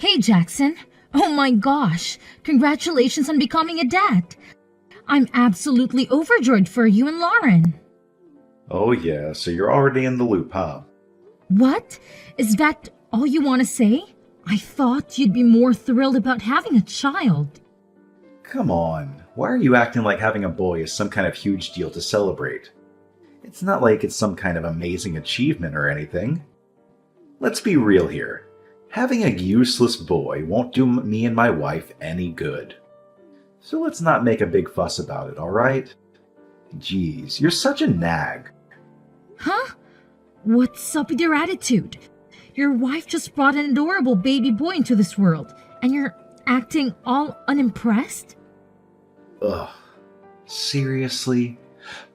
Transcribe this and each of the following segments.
Hey, Jackson. Oh my gosh. Congratulations on becoming a dad. I'm absolutely overjoyed for you and Lauren. Oh yeah, so you're already in the loop, huh? What? Is that all you want to say? I thought you'd be more thrilled about having a child. Come on, why are you acting like having a boy is some kind of huge deal to celebrate? It's not like it's some kind of amazing achievement or anything. Let's be real here. Having a useless boy won't do me and my wife any good. So let's not make a big fuss about it, alright? Jeez, you're such a nag. Huh? What's up with your attitude? Your wife just brought an adorable baby boy into this world, and you're acting all unimpressed? Ugh. Seriously?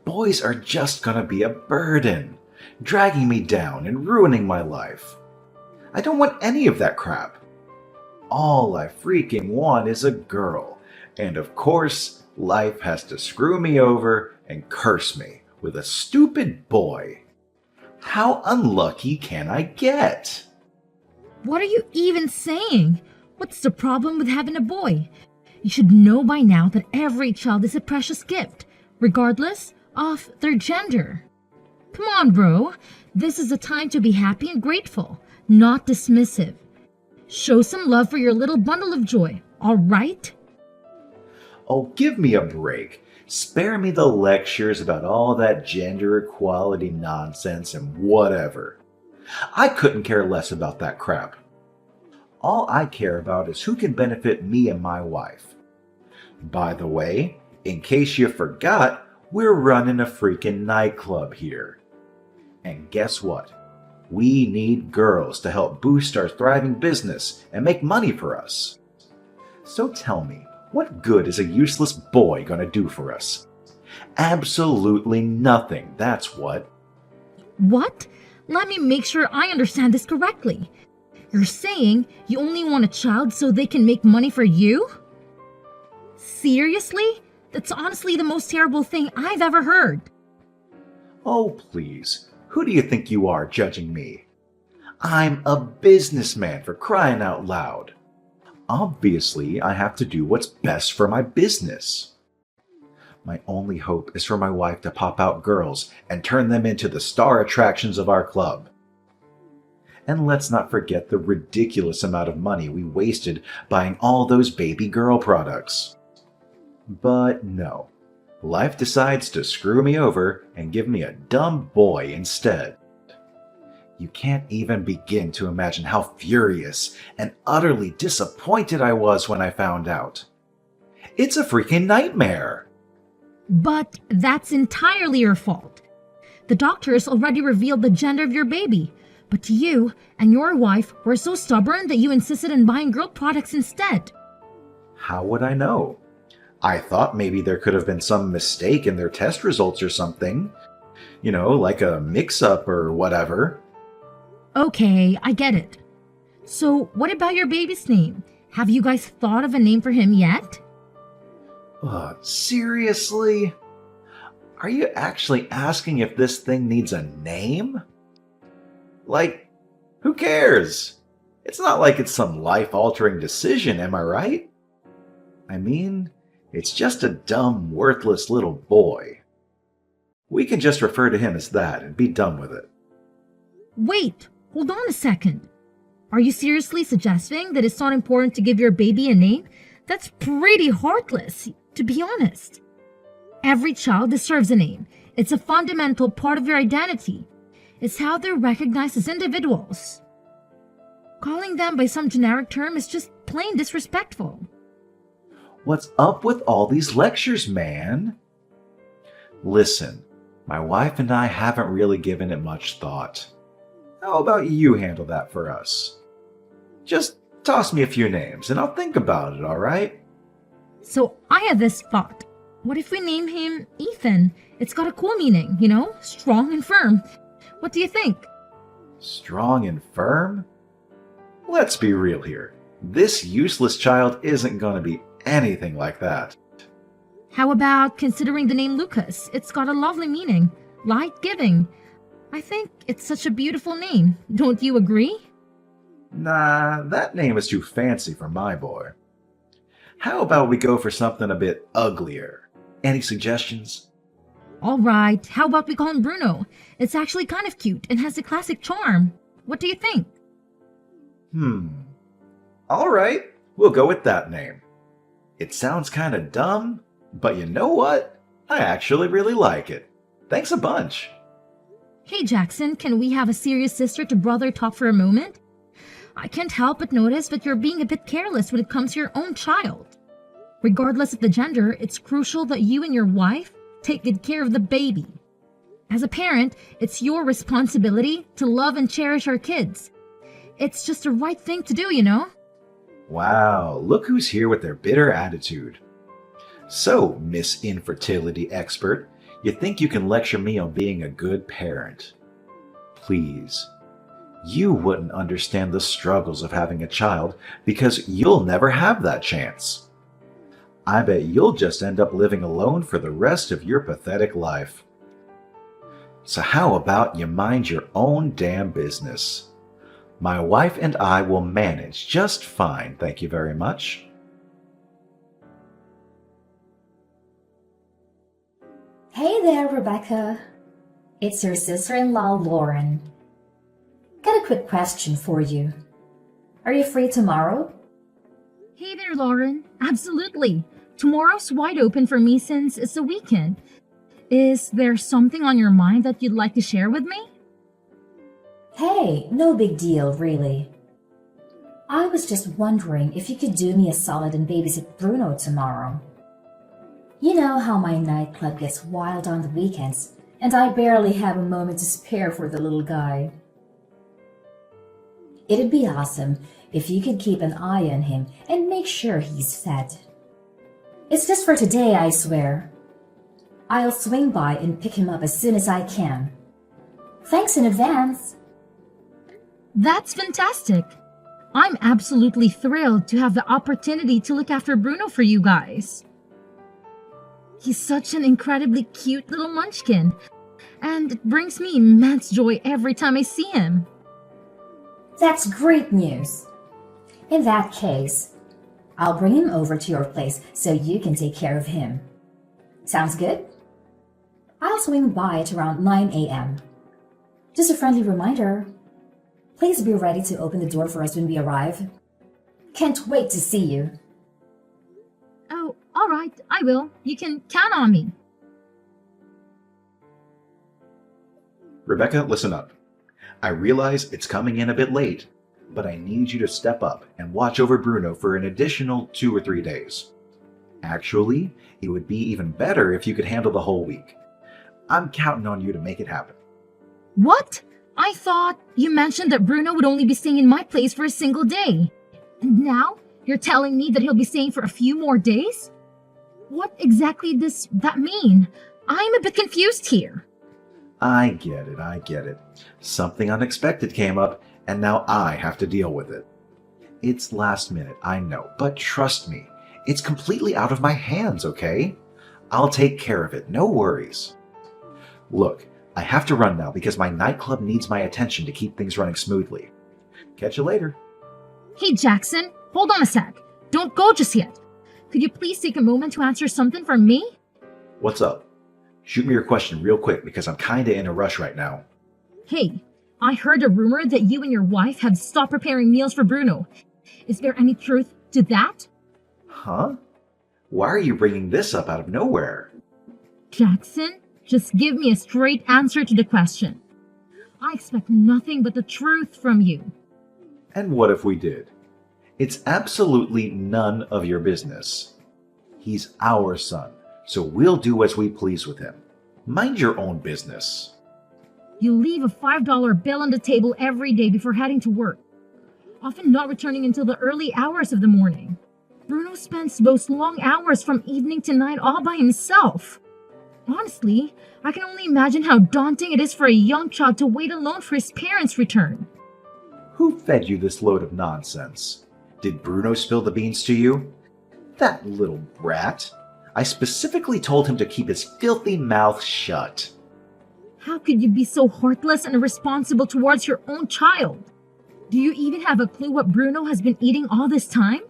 Boys are just gonna be a burden, dragging me down and ruining my life. I don't want any of that crap. All I freaking want is a girl, and of course, life has to screw me over and curse me with a stupid boy. How unlucky can I get? What are you even saying? What's the problem with having a boy? You should know by now that every child is a precious gift, regardless of their gender. Come on, bro. This is a time to be happy and grateful, not dismissive. Show some love for your little bundle of joy, all right? Oh, give me a break. Spare me the lectures about all that gender equality nonsense and whatever. I couldn't care less about that crap. All I care about is who can benefit me and my wife. By the way, in case you forgot, we're running a freaking nightclub here. And guess what? We need girls to help boost our thriving business and make money for us. So tell me, what good is a useless boy gonna do for us? Absolutely nothing, that's what. What? Let me make sure I understand this correctly. You're saying you only want a child so they can make money for you? Seriously? That's honestly the most terrible thing I've ever heard. Oh, please. Who do you think you are judging me? I'm a businessman, for crying out loud. Obviously, I have to do what's best for my business. My only hope is for my wife to pop out girls and turn them into the star attractions of our club. And let's not forget the ridiculous amount of money we wasted buying all those baby girl products. But no, life decides to screw me over and give me a dumb boy instead. You can't even begin to imagine how furious and utterly disappointed I was when I found out. It's a freaking nightmare. But that's entirely your fault. The doctors already revealed the gender of your baby, but you and your wife were so stubborn that you insisted on buying girl products instead. How would I know? I thought maybe there could have been some mistake in their test results or something. You know, like a mix-up or whatever. Okay, I get it. So, what about your baby's name? Have you guys thought of a name for him yet? Seriously? Are you actually asking if this thing needs a name? Like, who cares? It's not like it's some life-altering decision, am I right? I mean, it's just a dumb, worthless little boy. We can just refer to him as that and be done with it. Wait, hold on a second. Are you seriously suggesting that it's not important to give your baby a name? That's pretty heartless, to be honest. Every child deserves a name. It's a fundamental part of your identity. It's how they're recognized as individuals. Calling them by some generic term is just plain disrespectful. What's up with all these lectures, man? Listen, my wife and I haven't really given it much thought. How about you handle that for us? Just toss me a few names and I'll think about it, alright? So I had this thought. What if we name him Ethan? It's got a cool meaning, you know? Strong and firm. What do you think? Strong and firm? Let's be real here. This useless child isn't going to be anything like that. How about considering the name Lucas? It's got a lovely meaning. Light-giving. I think it's such a beautiful name. Don't you agree? Nah, that name is too fancy for my boy. How about we go for something a bit uglier? Any suggestions? All right, how about we call him Bruno? It's actually kind of cute and has a classic charm. What do you think? All right, we'll go with that name. It sounds kind of dumb, but you know what? I actually really like it. Thanks a bunch. Hey Jackson, can we have a serious sister to brother talk for a moment? I can't help but notice that you're being a bit careless when it comes to your own child. Regardless of the gender, it's crucial that you and your wife take good care of the baby. As a parent, it's your responsibility to love and cherish our kids. It's just the right thing to do, you know? Wow, look who's here with their bitter attitude. So, Miss Infertility Expert, you think you can lecture me on being a good parent? Please. You wouldn't understand the struggles of having a child because you'll never have that chance. I bet you'll just end up living alone for the rest of your pathetic life. So how about you mind your own damn business? My wife and I will manage just fine, thank you very much. Hey there, Rebecca. It's your sister-in-law, Lauren. Got a quick question for you. Are you free tomorrow? Hey there, Lauren. Absolutely. Tomorrow's wide open for me since it's a weekend. Is there something on your mind that you'd like to share with me? Hey, no big deal, really. I was just wondering if you could do me a solid and babysit Bruno tomorrow. You know how my nightclub gets wild on the weekends, and I barely have a moment to spare for the little guy. It'd be awesome if you could keep an eye on him and make sure he's fed. It's just for today, I swear. I'll swing by and pick him up as soon as I can. Thanks in advance. That's fantastic. I'm absolutely thrilled to have the opportunity to look after Bruno for you guys. He's such an incredibly cute little munchkin, and it brings me immense joy every time I see him. That's great news. In that case, I'll bring him over to your place so you can take care of him. Sounds good? I'll swing by at around 9 a.m. Just a friendly reminder. Please be ready to open the door for us when we arrive. Can't wait to see you. Oh, all right, I will. You can count on me. Rebecca, listen up. I realize it's coming in a bit late, but I need you to step up and watch over Bruno for an additional 2 or 3 days. Actually, it would be even better if you could handle the whole week. I'm counting on you to make it happen. What? I thought you mentioned that Bruno would only be staying in my place for a single day. And now you're telling me that he'll be staying for a few more days? What exactly does that mean? I'm a bit confused here. I get it. Something unexpected came up, and now I have to deal with it. It's last minute, I know, but trust me, it's completely out of my hands, okay? I'll take care of it, no worries. Look, I have to run now because my nightclub needs my attention to keep things running smoothly. Catch you later. Hey, Jackson, hold on a sec. Don't go just yet. Could you please take a moment to answer something from me? What's up? Shoot me your question real quick because I'm kinda in a rush right now. Hey, I heard a rumor that you and your wife have stopped preparing meals for Bruno. Is there any truth to that? Huh? Why are you bringing this up out of nowhere? Jackson, just give me a straight answer to the question. I expect nothing but the truth from you. And what if we did? It's absolutely none of your business. He's our son, so we'll do as we please with him. Mind your own business. You leave a $5 bill on the table every day before heading to work, often not returning until the early hours of the morning. Bruno spends those long hours from evening to night all by himself. Honestly, I can only imagine how daunting it is for a young child to wait alone for his parents' return. Who fed you this load of nonsense? Did Bruno spill the beans to you? That little brat. I specifically told him to keep his filthy mouth shut. How could you be so heartless and irresponsible towards your own child? Do you even have a clue what Bruno has been eating all this time?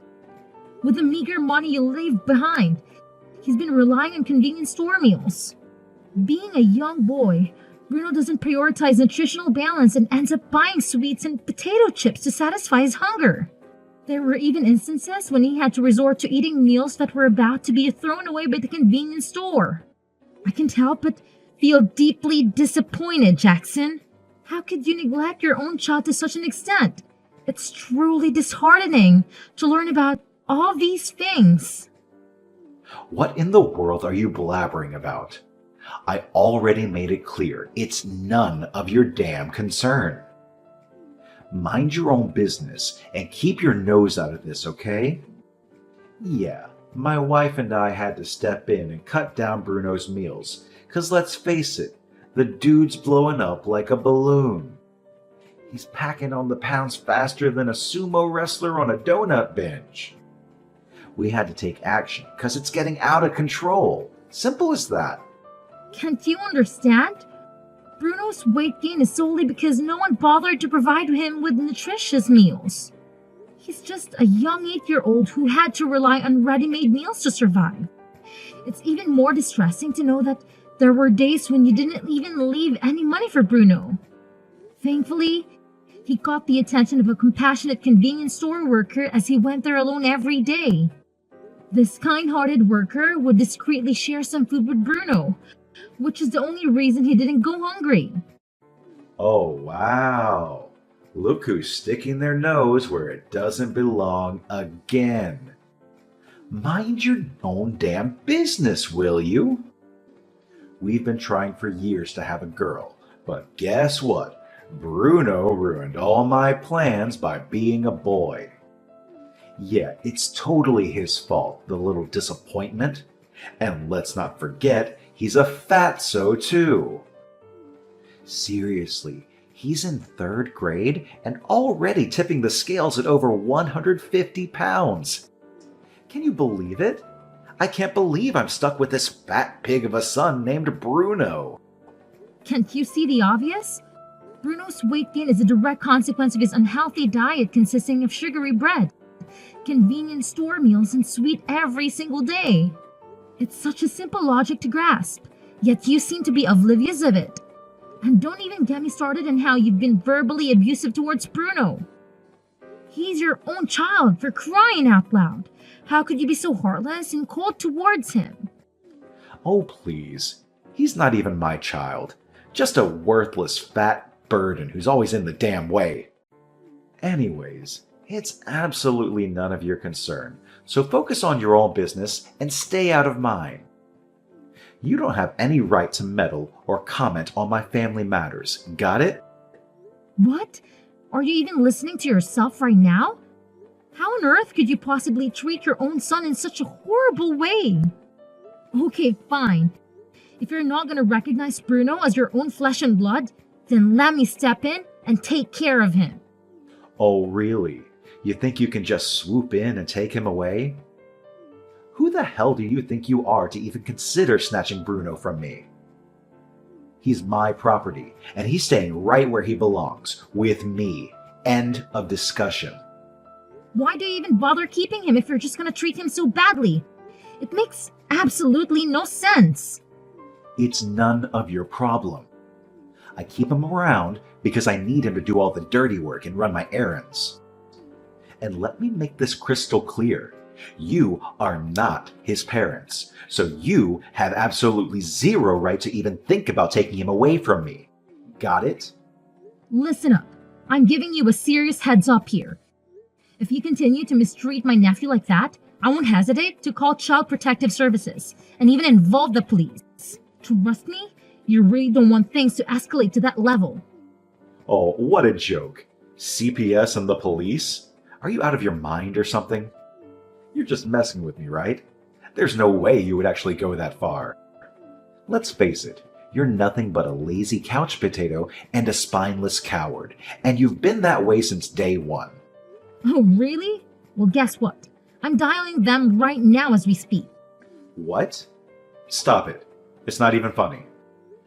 With the meager money you leave behind, he's been relying on convenience store meals. Being a young boy, Bruno doesn't prioritize nutritional balance and ends up buying sweets and potato chips to satisfy his hunger. There were even instances when he had to resort to eating meals that were about to be thrown away by the convenience store. I can't help but feel deeply disappointed, Jackson. How could you neglect your own child to such an extent? It's truly disheartening to learn about all these things. What in the world are you blabbering about? I already made it clear it's none of your damn concern. Mind your own business and keep your nose out of this, okay? Yeah, my wife and I had to step in and cut down Bruno's meals, 'cause let's face it, the dude's blowing up like a balloon. He's packing on the pounds faster than a sumo wrestler on a donut bench. We had to take action because it's getting out of control. Simple as that. Can't you understand? Bruno's weight gain is solely because no one bothered to provide him with nutritious meals. He's just a young 8-year-old who had to rely on ready-made meals to survive. It's even more distressing to know that there were days when you didn't even leave any money for Bruno. Thankfully, he caught the attention of a compassionate convenience store worker as he went there alone every day. This kind-hearted worker would discreetly share some food with Bruno, which is the only reason he didn't go hungry. Oh, wow. Look who's sticking their nose where it doesn't belong again. Mind your own damn business, will you? We've been trying for years to have a girl, but guess what? Bruno ruined all my plans by being a boy. Yeah, it's totally his fault, the little disappointment. And let's not forget, he's a fatso too. Seriously, he's in 3rd grade and already tipping the scales at over 150 pounds. Can you believe it? I can't believe I'm stuck with this fat pig of a son named Bruno. Can't you see the obvious? Bruno's weight gain is a direct consequence of his unhealthy diet consisting of sugary bread, convenience store meals, and sweet every single day. It's such a simple logic to grasp, yet you seem to be oblivious of it. And don't even get me started on how you've been verbally abusive towards Bruno. He's your own child, for crying out loud. How could you be so heartless and cold towards him? Oh, please. He's not even my child. Just a worthless fat burden who's always in the damn way. Anyways, it's absolutely none of your concern, so focus on your own business and stay out of mine. You don't have any right to meddle or comment on my family matters, got it? What? Are you even listening to yourself right now? How on earth could you possibly treat your own son in such a horrible way? Okay, fine. If you're not going to recognize Bruno as your own flesh and blood, then let me step in and take care of him. Oh, really? You think you can just swoop in and take him away? Who the hell do you think you are to even consider snatching Bruno from me? He's my property, and he's staying right where he belongs, with me. End of discussion. Why do you even bother keeping him if you're just going to treat him so badly? It makes absolutely no sense. It's none of your problem. I keep him around because I need him to do all the dirty work and run my errands. And let me make this crystal clear. You are not his parents, so you have absolutely zero right to even think about taking him away from me. Got it? Listen up. I'm giving you a serious heads up here. If you continue to mistreat my nephew like that, I won't hesitate to call Child Protective Services and even involve the police. Trust me, you really don't want things to escalate to that level. Oh, what a joke. CPS and the police? Are you out of your mind or something? You're just messing with me, right? There's no way you would actually go that far. Let's face it, you're nothing but a lazy couch potato and a spineless coward, and you've been that way since day one. Oh, really? Well, guess what? I'm dialing them right now as we speak. What? Stop it. It's not even funny.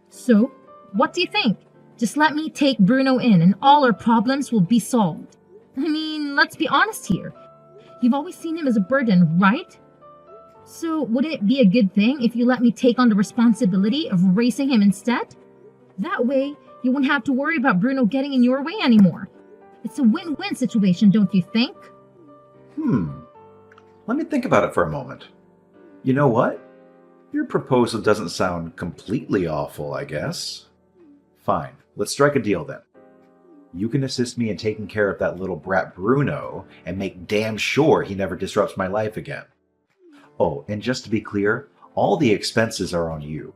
So, what do you think? Just let me take Bruno in and all our problems will be solved. I mean, let's be honest here. You've always seen him as a burden, right? So would it be a good thing if you let me take on the responsibility of raising him instead? That way, you wouldn't have to worry about Bruno getting in your way anymore. It's a win-win situation, don't you think? Let me think about it for a moment. You know what? Your proposal doesn't sound completely awful, I guess. Fine, let's strike a deal then. You can assist me in taking care of that little brat Bruno and make damn sure he never disrupts my life again. Oh, and just to be clear, all the expenses are on you.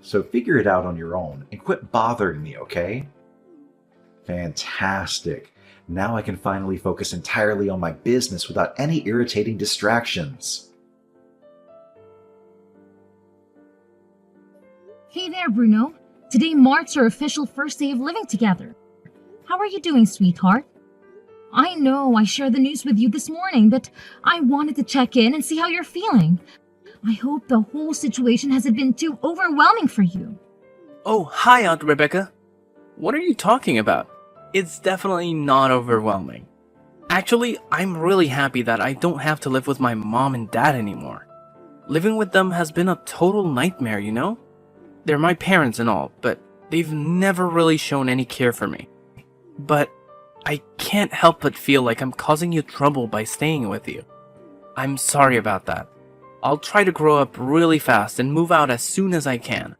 So figure it out on your own and quit bothering me, okay? Fantastic. Now I can finally focus entirely on my business without any irritating distractions. Hey there, Bruno. Today marks our official first day of living together. How are you doing, sweetheart? I know I shared the news with you this morning, but I wanted to check in and see how you're feeling. I hope the whole situation hasn't been too overwhelming for you. Oh, hi, Aunt Rebecca. What are you talking about? It's definitely not overwhelming. Actually, I'm really happy that I don't have to live with my mom and dad anymore. Living with them has been a total nightmare, you know? They're my parents and all, but they've never really shown any care for me. But I can't help but feel like I'm causing you trouble by staying with you. I'm sorry about that. I'll try to grow up really fast and move out as soon as I can.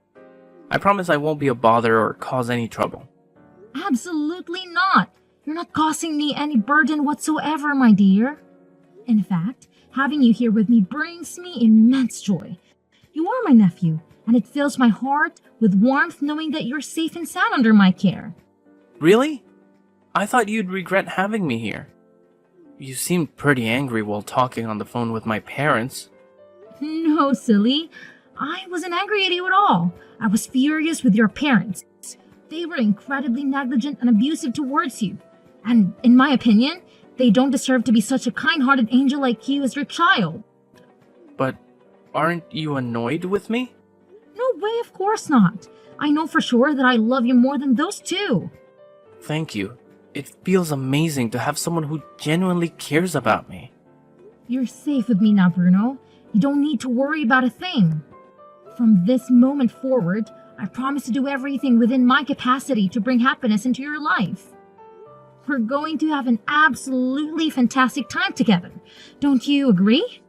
I promise I won't be a bother or cause any trouble. Absolutely not. You're not causing me any burden whatsoever, my dear. In fact, having you here with me brings me immense joy. You are my nephew, and it fills my heart with warmth knowing that you're safe and sound under my care. Really? I thought you'd regret having me here. You seemed pretty angry while talking on the phone with my parents. No, silly. I wasn't angry at you at all. I was furious with your parents. They were incredibly negligent and abusive towards you. And in my opinion, they don't deserve to be such a kind-hearted angel like you as your child. But aren't you annoyed with me? No way, of course not. I know for sure that I love you more than those two. Thank you. It feels amazing to have someone who genuinely cares about me. You're safe with me now, Bruno. You don't need to worry about a thing. From this moment forward, I promise to do everything within my capacity to bring happiness into your life. We're going to have an absolutely fantastic time together. Don't you agree?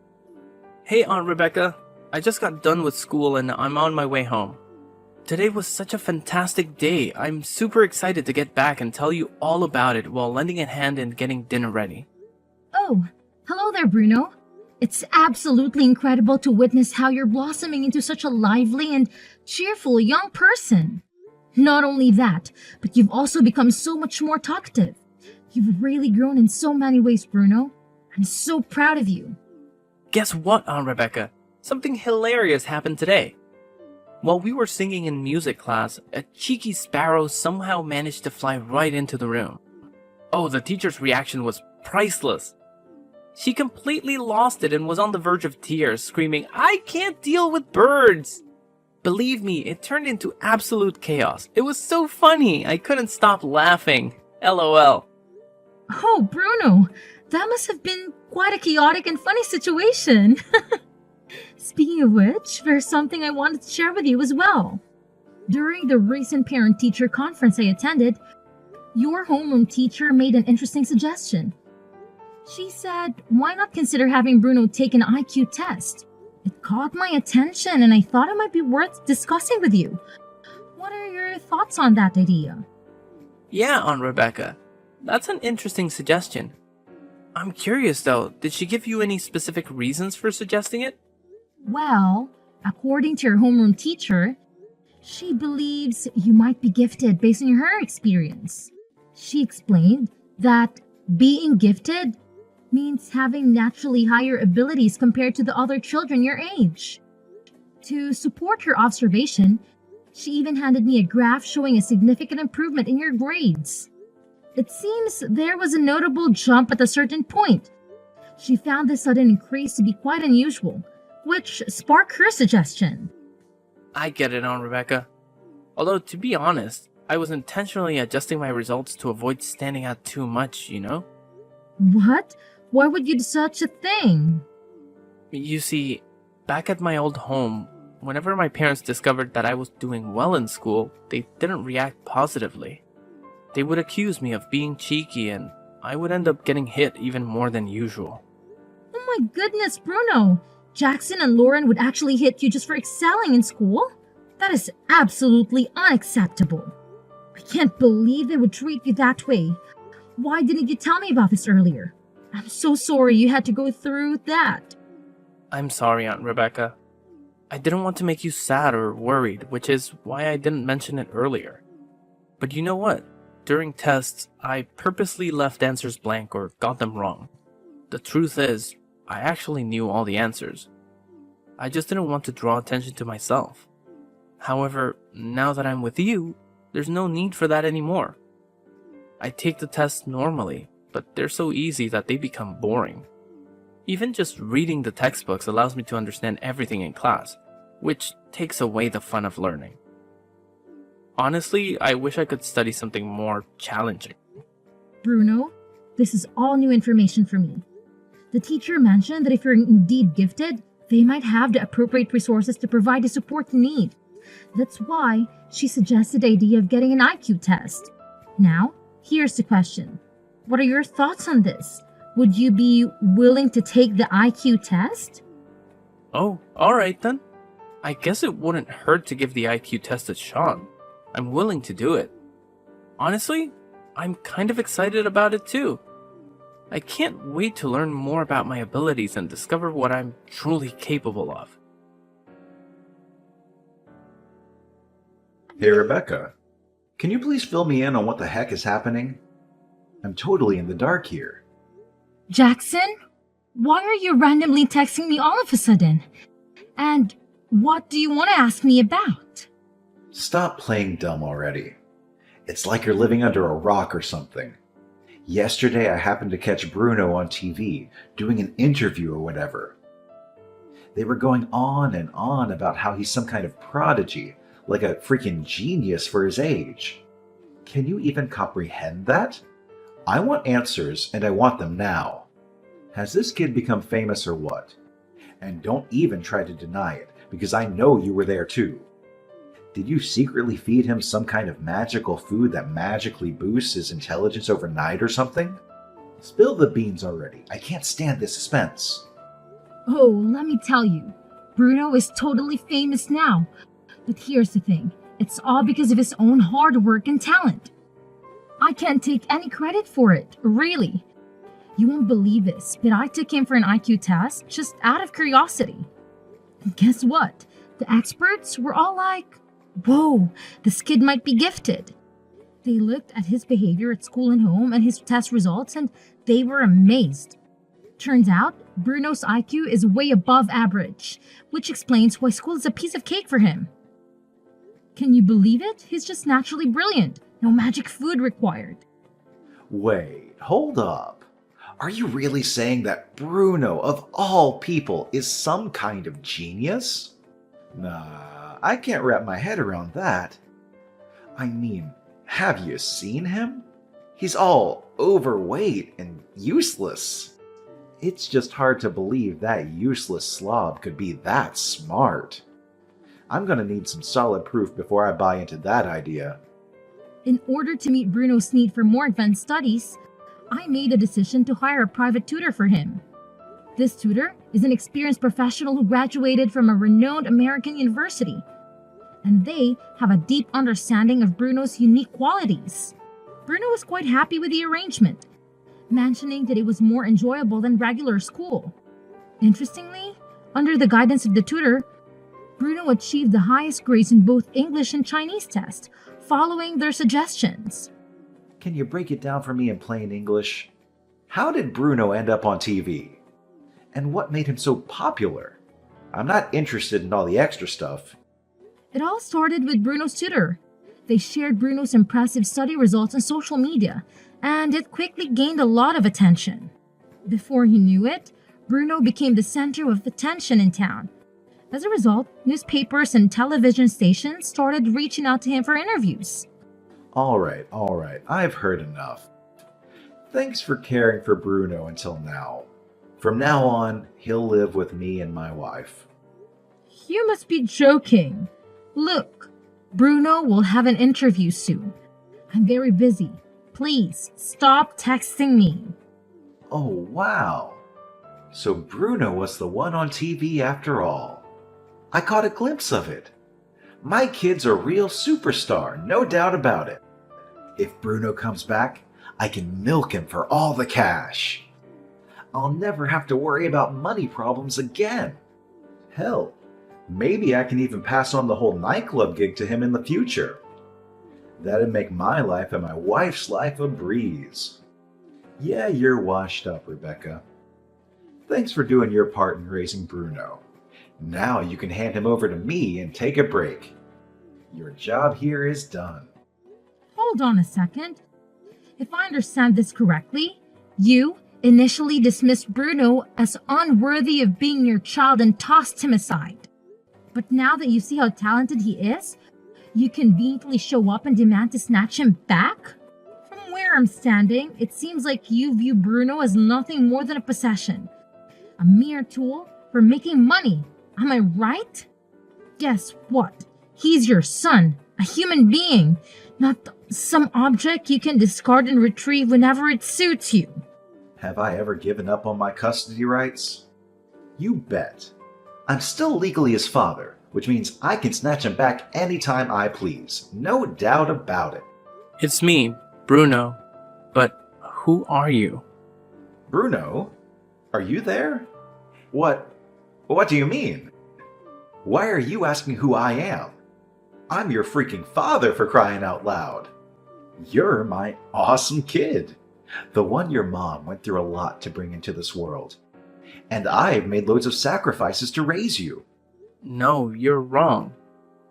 Hey, Aunt Rebecca. I just got done with school and I'm on my way home. Today was such a fantastic day. I'm super excited to get back and tell you all about it while lending a hand in getting dinner ready. Oh, hello there, Bruno. It's absolutely incredible to witness how you're blossoming into such a lively and cheerful young person. Not only that, but you've also become so much more talkative. You've really grown in so many ways, Bruno. I'm so proud of you. Guess what, Aunt Rebecca? Something hilarious happened today. While we were singing in music class, a cheeky sparrow somehow managed to fly right into the room. Oh, the teacher's reaction was priceless. She completely lost it and was on the verge of tears, screaming, "I can't deal with birds!" Believe me, it turned into absolute chaos. It was so funny, I couldn't stop laughing. LOL. Oh, Bruno, that must have been quite a chaotic and funny situation. Speaking of which, there's something I wanted to share with you as well. During the recent parent-teacher conference I attended, your homeroom teacher made an interesting suggestion. She said, why not consider having Bruno take an IQ test? It caught my attention and I thought it might be worth discussing with you. What are your thoughts on that idea? Yeah, Aunt Rebecca. That's an interesting suggestion. I'm curious though, did she give you any specific reasons for suggesting it? Well, according to your homeroom teacher, she believes you might be gifted based on her experience. She explained that being gifted means having naturally higher abilities compared to the other children your age. To support her observation, she even handed me a graph showing a significant improvement in your grades. It seems there was a notable jump at a certain point. She found this sudden increase to be quite unusual, which sparked her suggestion. I get it, Aunt Rebecca. Although, to be honest, I was intentionally adjusting my results to avoid standing out too much, you know? What? Why would you do such a thing? You see, back at my old home, whenever my parents discovered that I was doing well in school, they didn't react positively. They would accuse me of being cheeky, and I would end up getting hit even more than usual. Oh my goodness, Bruno! Jackson and Lauren would actually hit you just for excelling in school? That is absolutely unacceptable. I can't believe they would treat you that way. Why didn't you tell me about this earlier? I'm so sorry you had to go through that. I'm sorry, Aunt Rebecca. I didn't want to make you sad or worried, which is why I didn't mention it earlier. But you know what? During tests, I purposely left answers blank or got them wrong. The truth is, I actually knew all the answers. I just didn't want to draw attention to myself. However, now that I'm with you, there's no need for that anymore. I take the tests normally, but they're so easy that they become boring. Even just reading the textbooks allows me to understand everything in class, which takes away the fun of learning. Honestly, I wish I could study something more challenging. Bruno, this is all new information for me. The teacher mentioned that if you're indeed gifted, they might have the appropriate resources to provide the support you need. That's why she suggested the idea of getting an IQ test. Now, here's the question. What are your thoughts on this? Would you be willing to take the IQ test? Oh, alright then. I guess it wouldn't hurt to give the IQ test a shot. I'm willing to do it. Honestly, I'm kind of excited about it too. I can't wait to learn more about my abilities and discover what I'm truly capable of. Hey, Rebecca. Can you please fill me in on what the heck is happening? I'm totally in the dark here. Jackson, why are you randomly texting me all of a sudden? And what do you want to ask me about? Stop playing dumb already. It's like you're living under a rock or something. Yesterday I happened to catch Bruno on TV doing an interview or whatever. They were going on and on about how he's some kind of prodigy, like a freaking genius for his age. Can you even comprehend that? I want answers, and I want them now. Has this kid become famous or what? And don't even try to deny it, because I know you were there too. Did you secretly feed him some kind of magical food that magically boosts his intelligence overnight or something? Spill the beans already. I can't stand this suspense. Oh, let me tell you, Bruno is totally famous now. But here's the thing, it's all because of his own hard work and talent. I can't take any credit for it, really. You won't believe this, but I took him for an IQ test just out of curiosity. And guess what? The experts were all like, whoa, this kid might be gifted. They looked at his behavior at school and home and his test results, and they were amazed. Turns out, Bruno's IQ is way above average, which explains why school is a piece of cake for him. Can you believe it? He's just naturally brilliant. No magic food required. Wait, hold up. Are you really saying that Bruno, of all people, is some kind of genius? Nah, I can't wrap my head around that. I mean, have you seen him? He's all overweight and useless. It's just hard to believe that useless slob could be that smart. I'm gonna need some solid proof before I buy into that idea. In order to meet Bruno's need for more advanced studies, I made a decision to hire a private tutor for him. This tutor is an experienced professional who graduated from a renowned American university, and they have a deep understanding of Bruno's unique qualities. Bruno was quite happy with the arrangement, mentioning that it was more enjoyable than regular school. Interestingly, under the guidance of the tutor, Bruno achieved the highest grades in both English and Chinese tests, following their suggestions. Can you break it down for me in plain English? How did Bruno end up on TV? And what made him so popular? I'm not interested in all the extra stuff. It all started with Bruno's tutor. They shared Bruno's impressive study results on social media, and it quickly gained a lot of attention. Before he knew it, Bruno became the center of attention in town. As a result, newspapers and television stations started reaching out to him for interviews. All right, I've heard enough. Thanks for caring for Bruno until now. From now on, he'll live with me and my wife. You must be joking. Look, Bruno will have an interview soon. I'm very busy. Please stop texting me. Oh, wow. So Bruno was the one on TV after all. I caught a glimpse of it. My kid's a real superstar, no doubt about it. If Bruno comes back, I can milk him for all the cash. I'll never have to worry about money problems again. Hell, maybe I can even pass on the whole nightclub gig to him in the future. That'd make my life and my wife's life a breeze. Yeah, you're washed up, Rebecca. Thanks for doing your part in raising Bruno. Now you can hand him over to me and take a break. Your job here is done. Hold on a second. If I understand this correctly, you initially dismissed Bruno as unworthy of being your child and tossed him aside. But now that you see how talented he is, you conveniently show up and demand to snatch him back? From where I'm standing, it seems like you view Bruno as nothing more than a possession. A mere tool for making money. Am I right? Guess what? He's your son, a human being, not some object you can discard and retrieve whenever it suits you. Have I ever given up on my custody rights? You bet. I'm still legally his father, which means I can snatch him back anytime I please. No doubt about it. It's me, Bruno. But who are you? Bruno? Are you there? What do you mean? Why are you asking who I am? I'm your freaking father, for crying out loud. You're my awesome kid. The one your mom went through a lot to bring into this world. And I've made loads of sacrifices to raise you. No, you're wrong.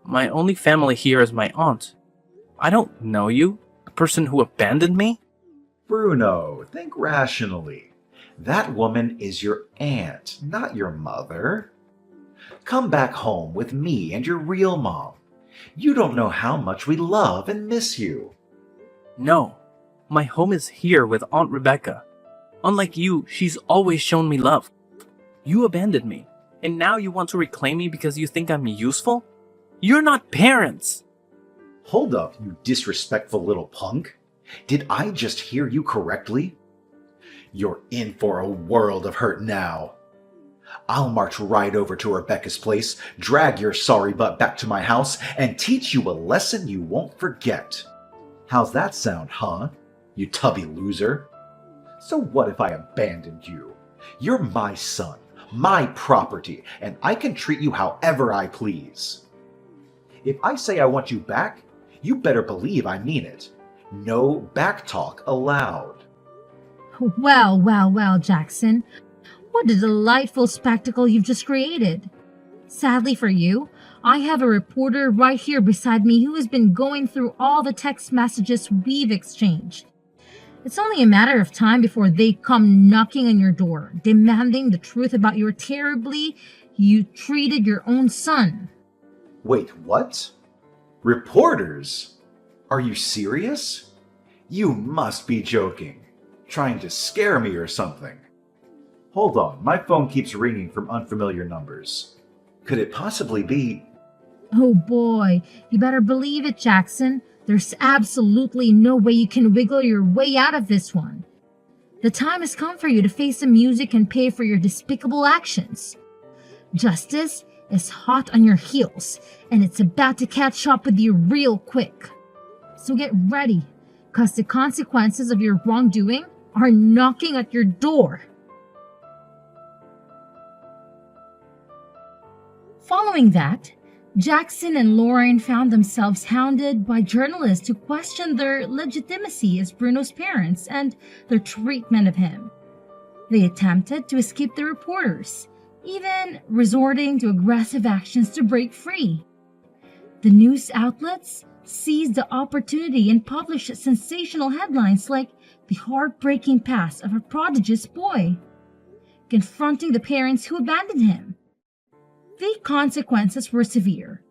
My only family here is my aunt. I don't know you, the person who abandoned me. Bruno, think rationally. That woman is your aunt, not your mother. Come back home with me and your real mom. You don't know how much we love and miss you. No, my home is here with Aunt Rebecca. Unlike you, she's always shown me love. You abandoned me, and now you want to reclaim me because you think I'm useful? You're not parents! Hold up, you disrespectful little punk. Did I just hear you correctly? You're in for a world of hurt now. I'll march right over to Rebecca's place, drag your sorry butt back to my house, and teach you a lesson you won't forget. How's that sound, huh? You tubby loser. So what if I abandoned you? You're my son, my property, and I can treat you however I please. If I say I want you back, you better believe I mean it. No back talk allowed. Well, Jackson. What a delightful spectacle you've just created. Sadly for you, I have a reporter right here beside me who has been going through all the text messages we've exchanged. It's only a matter of time before they come knocking on your door, demanding the truth about your terribly you treated your own son. Wait, what? Reporters? Are you serious? You must be joking. Trying to scare me or something. Hold on, my phone keeps ringing from unfamiliar numbers. Could it possibly be... Oh boy, you better believe it, Jackson. There's absolutely no way you can wiggle your way out of this one. The time has come for you to face the music and pay for your despicable actions. Justice is hot on your heels, and it's about to catch up with you real quick. So get ready, because the consequences of your wrongdoing are knocking at your door. Following that, Jackson and Lauren found themselves hounded by journalists who questioned their legitimacy as Bruno's parents and their treatment of him. They attempted to escape the reporters, even resorting to aggressive actions to break free. The news outlets seized the opportunity and published sensational headlines like the heartbreaking past of a prodigious boy, confronting the parents who abandoned him. The consequences were severe.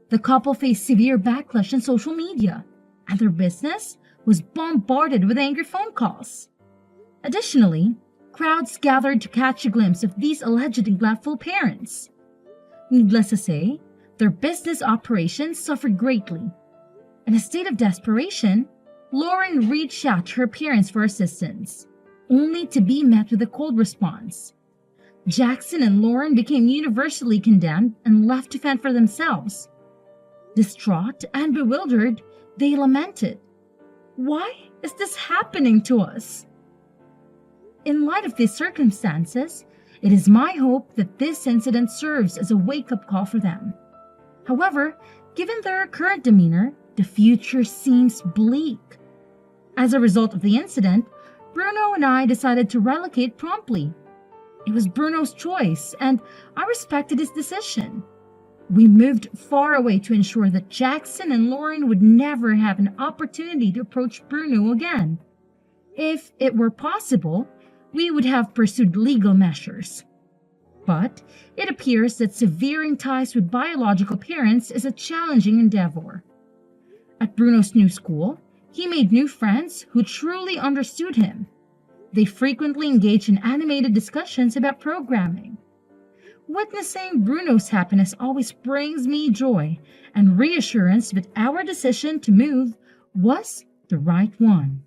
The couple faced severe backlash on social media, and their business was bombarded with angry phone calls. Additionally, crowds gathered to catch a glimpse of these alleged neglectful parents. Needless to say, their business operations suffered greatly. In a state of desperation, Lauren reached out to her parents for assistance, only to be met with a cold response. Jackson and Lauren became universally condemned and left to fend for themselves. Distraught and bewildered, they lamented, "Why is this happening to us?" In light of these circumstances, it is my hope that this incident serves as a wake-up call for them. However, given their current demeanor, the future seems bleak. As a result of the incident, Bruno and I decided to relocate promptly. It was Bruno's choice, and I respected his decision. We moved far away to ensure that Jackson and Lauren would never have an opportunity to approach Bruno again. If it were possible, we would have pursued legal measures. But it appears that severing ties with biological parents is a challenging endeavor. At Bruno's new school, he made new friends who truly understood him. They frequently engaged in animated discussions about programming. Witnessing Bruno's happiness always brings me joy and reassurance that our decision to move was the right one.